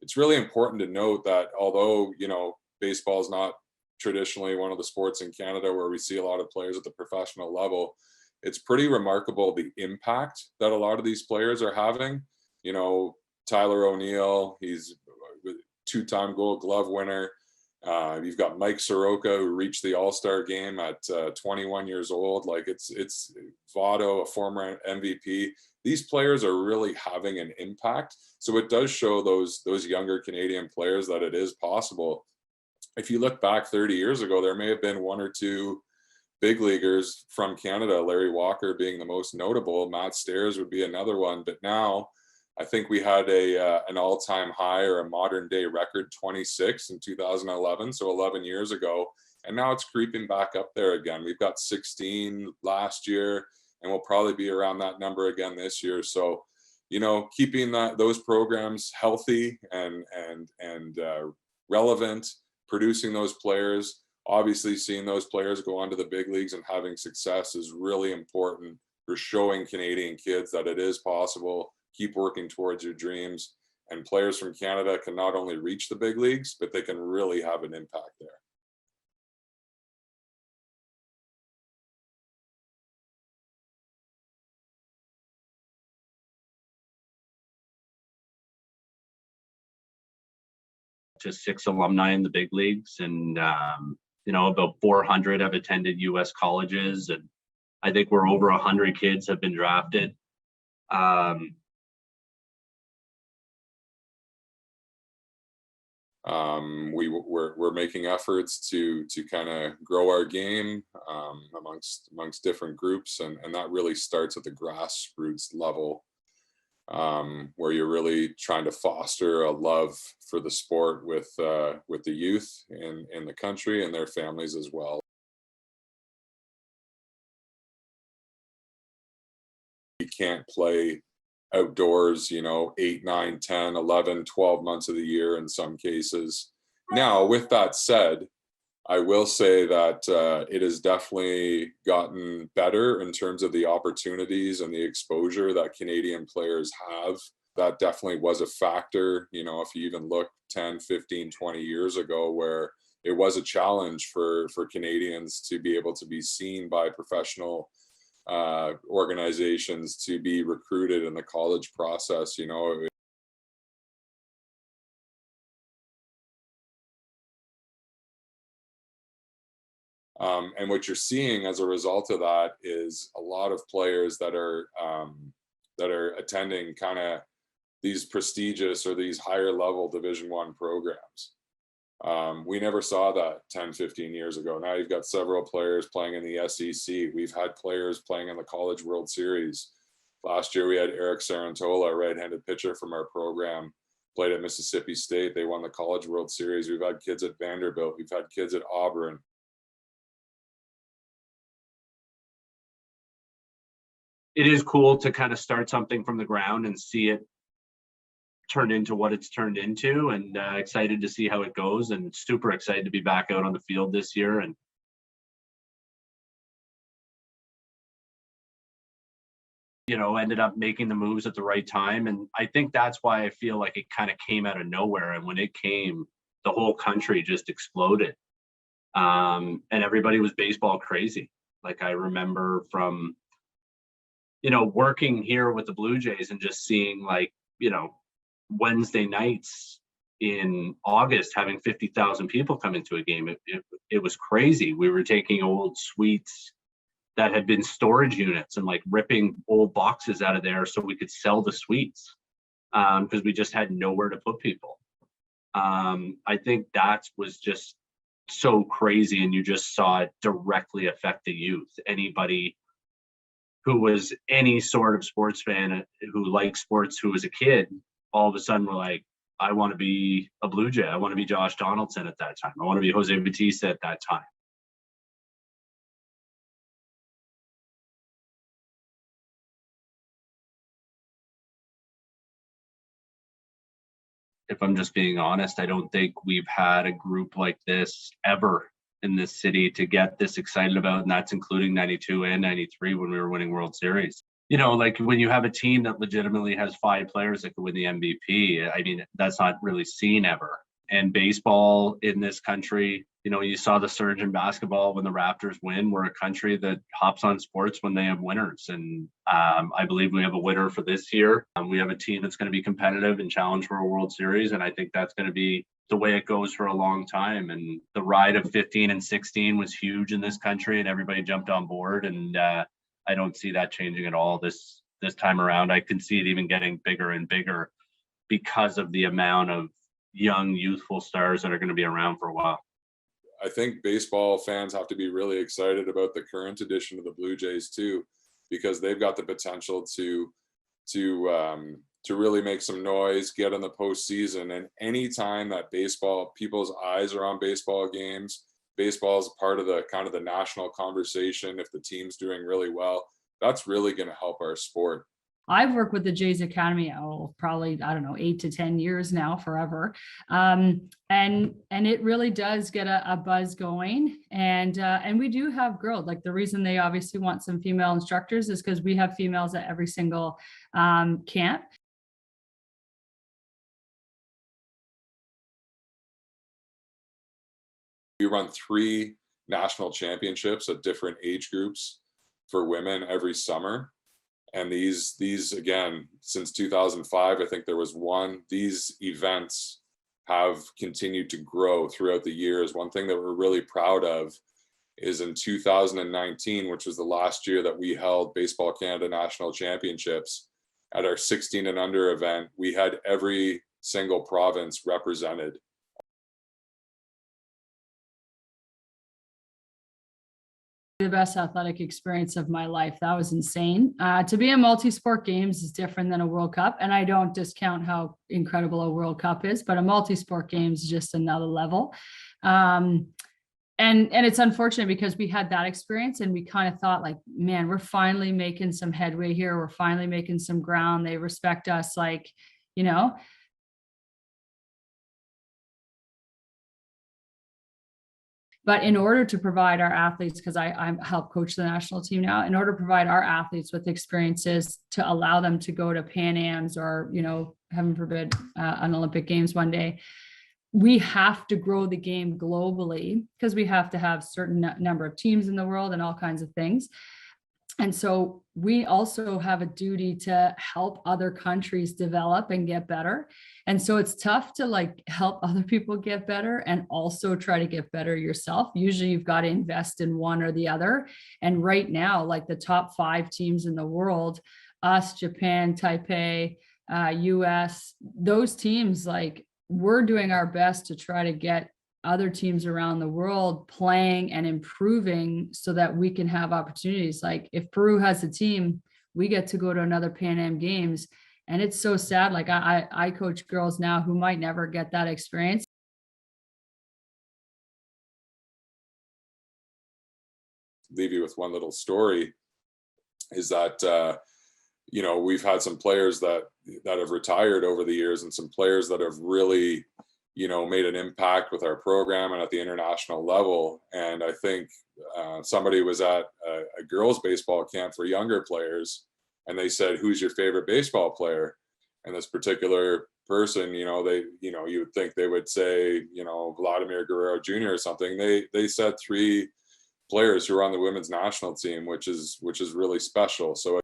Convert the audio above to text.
it's really important to note that although, baseball is not traditionally one of the sports in Canada where we see a lot of players at the professional level, it's pretty remarkable the impact that a lot of these players are having. Tyler O'Neill, he's a two-time Gold Glove winner. You've got Mike Soroka, who reached the All-Star game at 21 years old. Like it's Votto, a former MVP. These players are really having an impact. So it does show those younger Canadian players that it is possible. If you look back 30 years ago, there may have been one or two big leaguers from Canada, Larry Walker being the most notable. Matt Stairs would be another one. But now I think we had an all-time high, or a modern day record, 26 in 2011, so 11 years ago. And now it's creeping back up there again. We've got 16 last year, and we'll probably be around that number again this year. So, keeping those programs healthy and relevant, producing those players, obviously seeing those players go on to the big leagues and having success is really important for showing Canadian kids that it is possible. Keep working towards your dreams, and players from Canada can not only reach the big leagues, but they can really have an impact there. To 6 alumni in the big leagues, and about 400 have attended U.S. colleges, and I think we're over 100 kids have been drafted. We're making efforts to kind of grow our game amongst different groups, and that really starts at the grassroots level, where you're really trying to foster a love for the sport with the youth in the country and their families as well. You can't play outdoors, 8, 9, 10, 11, 12 months of the year in some cases. Now, with that said, I will say that it has definitely gotten better in terms of the opportunities and the exposure that Canadian players have. That definitely was a factor, if you even look 10, 15, 20 years ago, where it was a challenge for Canadians to be able to be seen by professional organizations, to be recruited in the college process. And what you're seeing as a result of that is a lot of players that are attending kind of these prestigious or these higher level Division I programs. We never saw that 10, 15 years ago. Now you've got several players playing in the SEC. We've had players playing in the College World Series. Last year we had Eric Sarantola, a right-handed pitcher from our program, played at Mississippi State. They won the College World Series. We've had kids at Vanderbilt. We've had kids at Auburn. It is cool to kind of start something from the ground and see it turn into what it's turned into, and excited to see how it goes, and super excited to be back out on the field this year. And ended up making the moves at the right time, and I think that's why I feel like it kind of came out of nowhere, and when it came, the whole country just exploded, and everybody was baseball crazy. Like, I remember from working here with the Blue Jays and just seeing, like, Wednesday nights in August having 50,000 people come into a game. It was crazy. We were taking old suites that had been storage units and like ripping old boxes out of there so we could sell the suites, because we just had nowhere to put people. I think that was just so crazy, and you just saw it directly affect the youth. Anybody who was any sort of sports fan, who liked sports, who was a kid, all of a sudden were like, I want to be a Blue Jay. I want to be Josh Donaldson at that time. I want to be Jose Bautista at that time. If I'm just being honest, I don't think we've had a group like this ever in this city to get this excited about, and that's including 92 and 93 when we were winning World Series. you know, like when you have a team that legitimately has 5 players that could win the MVP, I mean, that's not really seen ever. And baseball in this country, you know, you saw the surge in basketball when the Raptors win. We're a country that hops on sports when they have winners. And I believe we have a winner for this year. We have a team that's going to be competitive and challenge for a World Series. And I think that's going to be the way it goes for a long time. And the ride of 15 and 16 was huge in this country, and everybody jumped on board. And I don't see that changing at all this time around. I can see it even getting bigger and bigger because of the amount of young, youthful stars that are going to be around for a while. I think baseball fans have to be really excited about the current edition of the Blue Jays too, because they've got the potential to really make some noise, get in the postseason. And anytime that baseball, people's eyes are on baseball games, baseball is part of the kind of the national conversation. If the team's doing really well, that's really going to help our sport. I've worked with the Jays Academy, probably, I don't know, 8 to 10 years now, forever. And it really does get a buzz going. And we do have girls. Like, the reason they obviously want some female instructors is because we have females at every single camp. We run 3 national championships at different age groups for women every summer. And these again, since 2005, I think there was one. These events have continued to grow throughout the years. One thing that we're really proud of is in 2019, which was the last year that we held Baseball Canada National Championships, at our 16 and under event, we had every single province represented. The best athletic experience of my life. That was insane. To be in multi-sport games is different than a World Cup, and I don't discount how incredible a World Cup is, but a multi-sport games is just another level. And it's unfortunate because we had that experience and we kind of thought, like, man, we're finally making some headway here. We're finally making some ground. They respect us, like, you know. But in order to provide our athletes, because I help coach the national team now, in order to provide our athletes with experiences to allow them to go to Pan Ams or, you know, heaven forbid, an Olympic Games one day, we have to grow the game globally because we have to have certain number of teams in the world and all kinds of things. And so we also have a duty to help other countries develop and get better. And so it's tough to like help other people get better and also try to get better yourself. Usually you've got to invest in one or the other. And right now, like the top 5 teams in the world, us, Japan, Taipei, US, those teams, like, we're doing our best to try to get other teams around the world playing and improving so that we can have opportunities. Like, if Peru has a team, we get to go to another Pan Am Games. And it's so sad. Like, I coach girls now who might never get that experience. Leave you with one little story is that, you know, we've had some players that have retired over the years and some players that have really, you know, made an impact with our program and at the international level. And I think somebody was at a girls' baseball camp for younger players, and they said, "Who's your favorite baseball player?" And this particular person, you know, you would think they would say, you know, Vladimir Guerrero Jr. or something. They said 3 players who are on the women's national team, which is really special. So